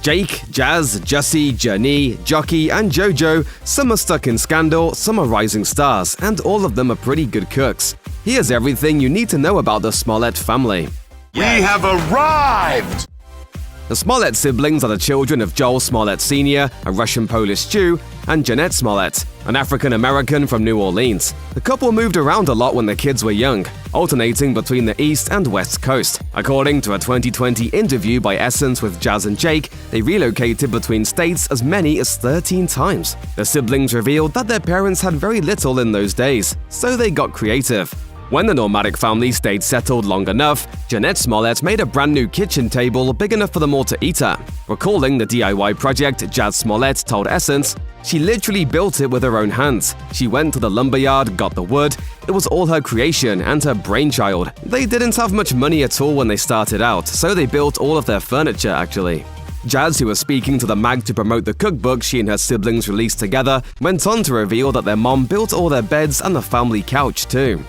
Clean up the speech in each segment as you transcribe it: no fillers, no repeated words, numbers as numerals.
Jake, Jazz, Jussie, Journey, Jockey, and JoJo, some are stuck in scandal, some are rising stars, and all of them are pretty good cooks. Here's everything you need to know about the Smollett family. We have arrived! The Smollett siblings are the children of Joel Smollett Sr., a Russian-Polish Jew, and Jeanette Smollett, an African-American from New Orleans. The couple moved around a lot when the kids were young, alternating between the East and West Coast. According to a 2020 interview by Essence with Jazz and Jake, they relocated between states as many as 13 times. The siblings revealed that their parents had very little in those days, so they got creative. When the nomadic family stayed settled long enough, Jeanette Smollett made a brand new kitchen table big enough for them all to eat at. Recalling the DIY project, Jazz Smollett told Essence, "She literally built it with her own hands. She went to the lumberyard, got the wood. It was all her creation and her brainchild. They didn't have much money at all when they started out, so they built all of their furniture, actually." Jazz, who was speaking to the mag to promote the cookbook she and her siblings released together, went on to reveal that their mom built all their beds and the family couch, too.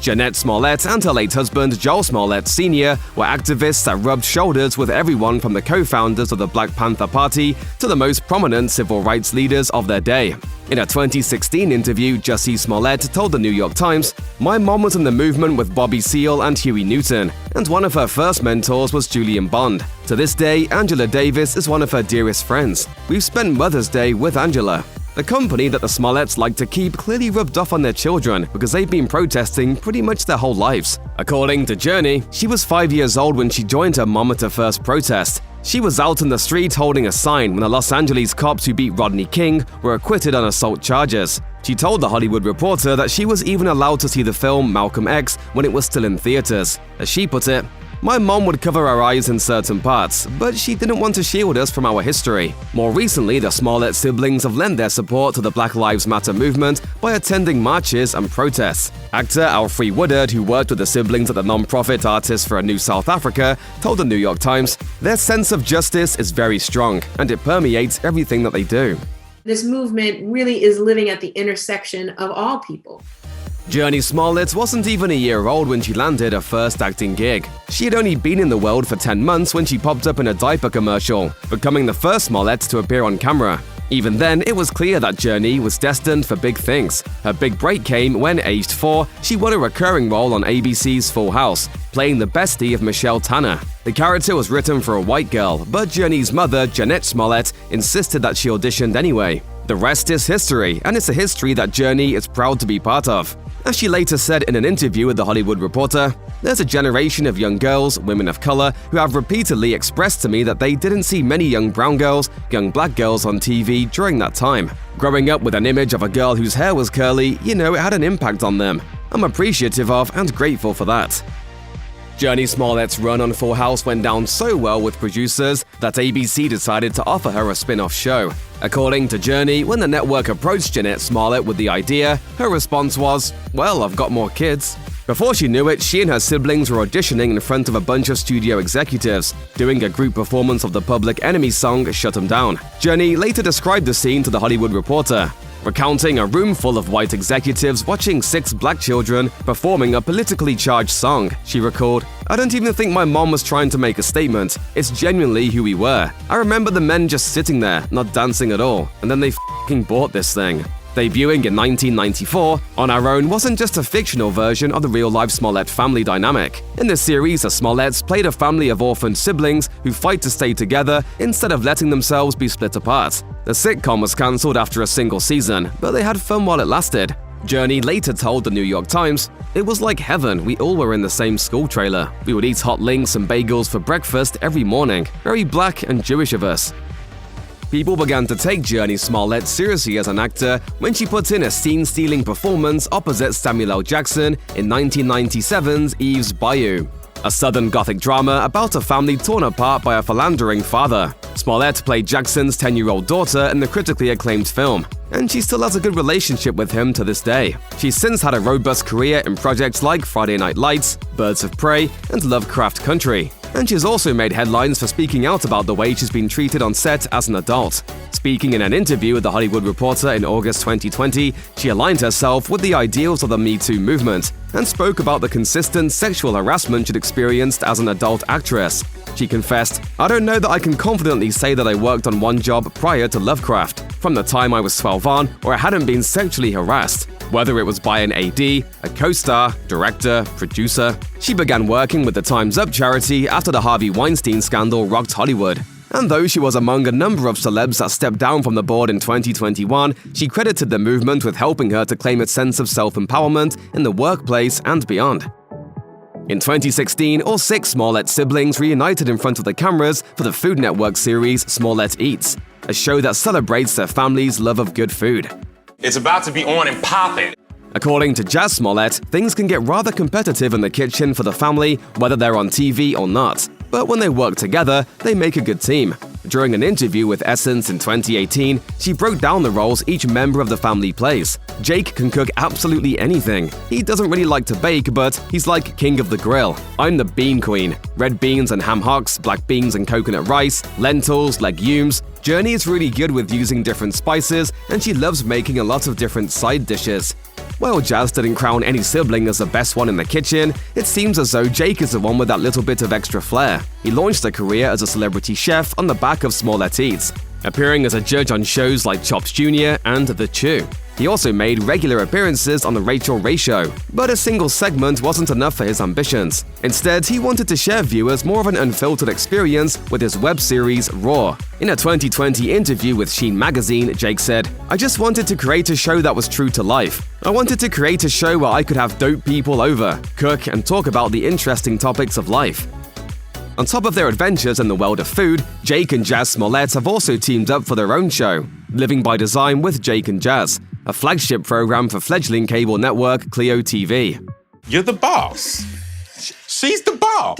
Jeanette Smollett and her late husband Joel Smollett Sr. were activists that rubbed shoulders with everyone from the co-founders of the Black Panther Party to the most prominent civil rights leaders of their day. In a 2016 interview, Jussie Smollett told the New York Times, "My mom was in the movement with Bobby Seale and Huey Newton, and one of her first mentors was Julian Bond. To this day, Angela Davis is one of her dearest friends. We've spent Mother's Day with Angela." The company that the Smolletts like to keep clearly rubbed off on their children because they've been protesting pretty much their whole lives. According to Journey, she was 5 years old when she joined her mom at her first protest. She was out in the street holding a sign when the Los Angeles cops who beat Rodney King were acquitted on assault charges. She told The Hollywood Reporter that she was even allowed to see the film Malcolm X when it was still in theaters. As she put it, "My mom would cover her eyes in certain parts, but she didn't want to shield us from our history." More recently, the Smollett siblings have lent their support to the Black Lives Matter movement by attending marches and protests. Actor Alfre Woodard, who worked with the siblings at the non-profit Artists for a New South Africa, told the New York Times, "Their sense of justice is very strong, and it permeates everything that they do." This movement really is living at the intersection of all people. Jurnee Smollett wasn't even a year old when she landed her first acting gig. She had only been in the world for 10 months when she popped up in a diaper commercial, becoming the first Smollett to appear on camera. Even then, it was clear that Jurnee was destined for big things. Her big break came when, aged 4, she won a recurring role on ABC's Full House, playing the bestie of Michelle Tanner. The character was written for a white girl, but Jurnee's mother, Jeanette Smollett, insisted that she auditioned anyway. The rest is history, and it's a history that Jurnee is proud to be part of. As she later said in an interview with The Hollywood Reporter, "There's a generation of young girls, women of color, who have repeatedly expressed to me that they didn't see many young brown girls, young black girls on TV during that time. Growing up with an image of a girl whose hair was curly, it had an impact on them. I'm appreciative of and grateful for that." Jurnee Smollett's run on Full House went down so well with producers that ABC decided to offer her a spin-off show. According to Journey, when the network approached Jeanette Smollett with the idea, her response was, "Well, I've got more kids." Before she knew it, she and her siblings were auditioning in front of a bunch of studio executives, doing a group performance of the Public Enemy song Shut 'Em Down. Journey later described the scene to The Hollywood Reporter, recounting a room full of white executives watching 6 black children performing a politically charged song. She recalled, "I don't even think my mom was trying to make a statement. It's genuinely who we were. I remember the men just sitting there, not dancing at all, and then they f***ing bought this thing." Debuting in 1994, On Our Own wasn't just a fictional version of the real-life Smollett family dynamic. In the series, the Smolletts played a family of orphaned siblings who fight to stay together instead of letting themselves be split apart. The sitcom was cancelled after a single season, but they had fun while it lasted. Journey later told the New York Times, "It was like heaven. We all were in the same school trailer. We would eat hot links and bagels for breakfast every morning. Very black and Jewish of us." People began to take Jurnee Smollett seriously as an actor when she put in a scene-stealing performance opposite Samuel L. Jackson in 1997's Eve's Bayou, a Southern Gothic drama about a family torn apart by a philandering father. Smollett played Jackson's 10-year-old daughter in the critically acclaimed film, and she still has a good relationship with him to this day. She's since had a robust career in projects like Friday Night Lights, Birds of Prey, and Lovecraft Country. and she's also made headlines for speaking out about the way she's been treated on set as an adult. Speaking in an interview with The Hollywood Reporter in August 2020, she aligned herself with the ideals of the Me Too movement and spoke about the consistent sexual harassment she'd experienced as an adult actress. She confessed, "I don't know that I can confidently say that I worked on one job prior to Lovecraft, from the time I was 12 on, where I hadn't been sexually harassed. Whether it was by an AD, a co-star, director, producer." She began working with the Time's Up charity after the Harvey Weinstein scandal rocked Hollywood. And though she was among a number of celebs that stepped down from the board in 2021, she credited the movement with helping her to claim a sense of self-empowerment in the workplace and beyond. In 2016, all 6 Smollett siblings reunited in front of the cameras for the Food Network series Smollett Eats, a show that celebrates their family's love of good food. It's about to be on and poppin'. According to Jazz Smollett, things can get rather competitive in the kitchen for the family, whether they're on TV or not. But when they work together, they make a good team. During an interview with Essence in 2018, she broke down the roles each member of the family plays. Jake can cook absolutely anything. He doesn't really like to bake, but he's like king of the grill. I'm the bean queen. Red beans and ham hocks, black beans and coconut rice, lentils, legumes. Journey is really good with using different spices, and she loves making a lot of different side dishes. While Jazz didn't crown any sibling as the best one in the kitchen, it seems as though Jake is the one with that little bit of extra flair. He launched a career as a celebrity chef on the back of Smollett Eats, appearing as a judge on shows like Chops Jr. and The Chew. He also made regular appearances on The Rachel Ray Show, but a single segment wasn't enough for his ambitions. Instead, he wanted to share viewers more of an unfiltered experience with his web series Raw. In a 2020 interview with Sheen Magazine, Jake said, "I just wanted to create a show that was true to life. I wanted to create a show where I could have dope people over, cook, and talk about the interesting topics of life." On top of their adventures in the world of food, Jake and Jazz Smollett have also teamed up for their own show, Living by Design with Jake and Jazz, a flagship program for fledgling cable network Clio TV. You're the boss. She's the boss.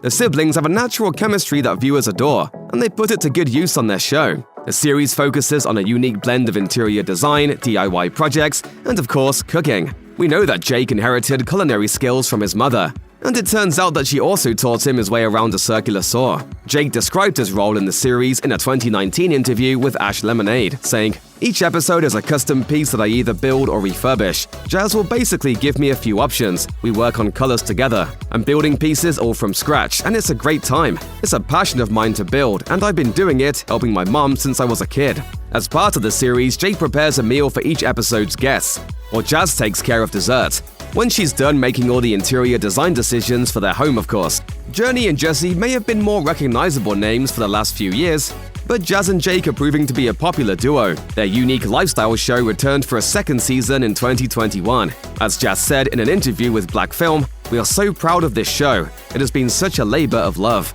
The siblings have a natural chemistry that viewers adore, and they put it to good use on their show. The series focuses on a unique blend of interior design, DIY projects, and of course, cooking. We know that Jake inherited culinary skills from his mother, and it turns out that she also taught him his way around a circular saw. Jake described his role in the series in a 2019 interview with Ash Lemonade, saying, "Each episode is a custom piece that I either build or refurbish. Jazz will basically give me a few options. We work on colors together. I'm building pieces all from scratch, and it's a great time. It's a passion of mine to build, and I've been doing it, helping my mom since I was a kid." As part of the series, Jake prepares a meal for each episode's guests, while Jazz takes care of dessert. When she's done making all the interior design decisions for their home, of course. Journey and Jessie may have been more recognizable names for the last few years, but Jazz and Jake are proving to be a popular duo. Their unique lifestyle show returned for a second season in 2021. As Jazz said in an interview with Black Film, "We are so proud of this show. It has been such a labor of love."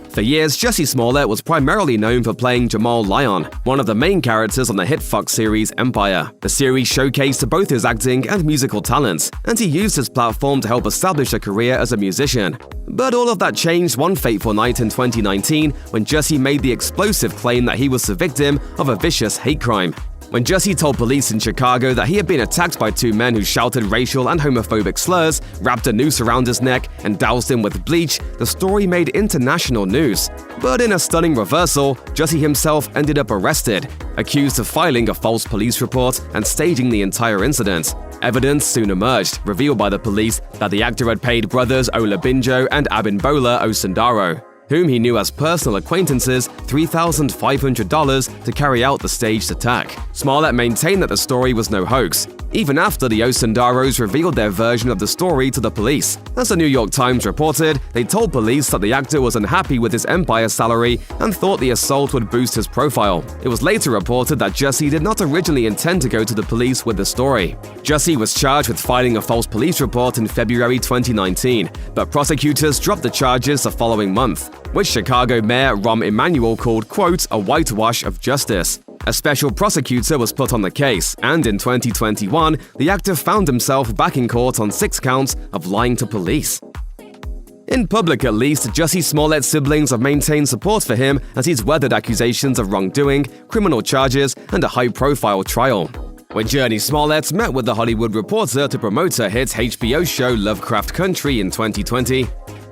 For years, Jussie Smollett was primarily known for playing Jamal Lyon, one of the main characters on the hit Fox series Empire. The series showcased both his acting and musical talents, and he used his platform to help establish a career as a musician. But all of that changed one fateful night in 2019 when Jussie made the explosive claim that he was the victim of a vicious hate crime. When Jussie told police in Chicago that he had been attacked by 2 men who shouted racial and homophobic slurs, wrapped a noose around his neck, and doused him with bleach, the story made international news. But in a stunning reversal, Jussie himself ended up arrested, accused of filing a false police report and staging the entire incident. Evidence soon emerged, revealed by the police, that the actor had paid brothers Olabinjo and Abimbola Osundaro, whom he knew as personal acquaintances, $3,500 to carry out the staged attack. Smollett maintained that the story was no hoax, even after the Osundaros revealed their version of the story to the police. As the New York Times reported, they told police that the actor was unhappy with his Empire salary and thought the assault would boost his profile. It was later reported that Jussie did not originally intend to go to the police with the story. Jussie was charged with filing a false police report in February 2019, but prosecutors dropped the charges the following month, which Chicago Mayor Rahm Emanuel called, quote, "a whitewash of justice." A special prosecutor was put on the case, and in 2021, the actor found himself back in court on 6 counts of lying to police. In public at least, Jussie Smollett's siblings have maintained support for him as he's weathered accusations of wrongdoing, criminal charges, and a high-profile trial. When Journey Smollett met with The Hollywood Reporter to promote her hit HBO show Lovecraft Country in 2020,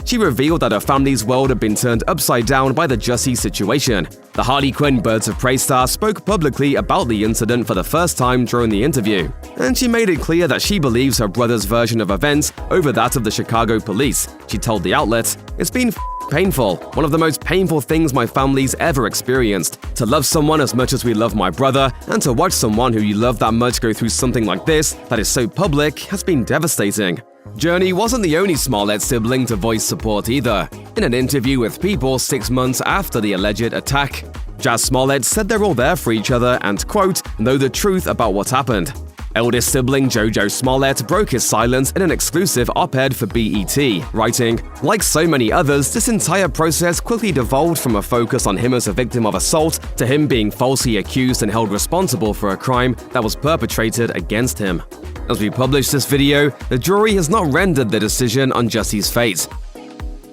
She revealed that her family's world had been turned upside down by the Jussie situation. The Harley Quinn Birds of Prey star spoke publicly about the incident for the first time during the interview, and she made it clear that she believes her brother's version of events over that of the Chicago police. She told the outlet, "It's been painful, one of the most painful things my family's ever experienced. To love someone as much as we love my brother, and to watch someone who you love that much go through something like this that is so public has been devastating." Jurnee wasn't the only Smollett sibling to voice support either. In an interview with People 6 months after the alleged attack, Jazz Smollett said they're all there for each other and, quote, "know the truth about what happened." Eldest sibling JoJo Smollett broke his silence in an exclusive op-ed for BET, writing, "Like so many others, this entire process quickly devolved from a focus on him as a victim of assault to him being falsely accused and held responsible for a crime that was perpetrated against him." As we publish this video, the jury has not rendered their decision on Jussie's fate.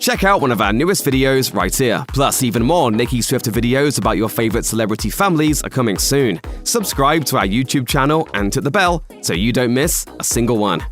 Check out one of our newest videos right here. Plus, even more Nicki Swift videos about your favorite celebrity families are coming soon. Subscribe to our YouTube channel and hit the bell so you don't miss a single one.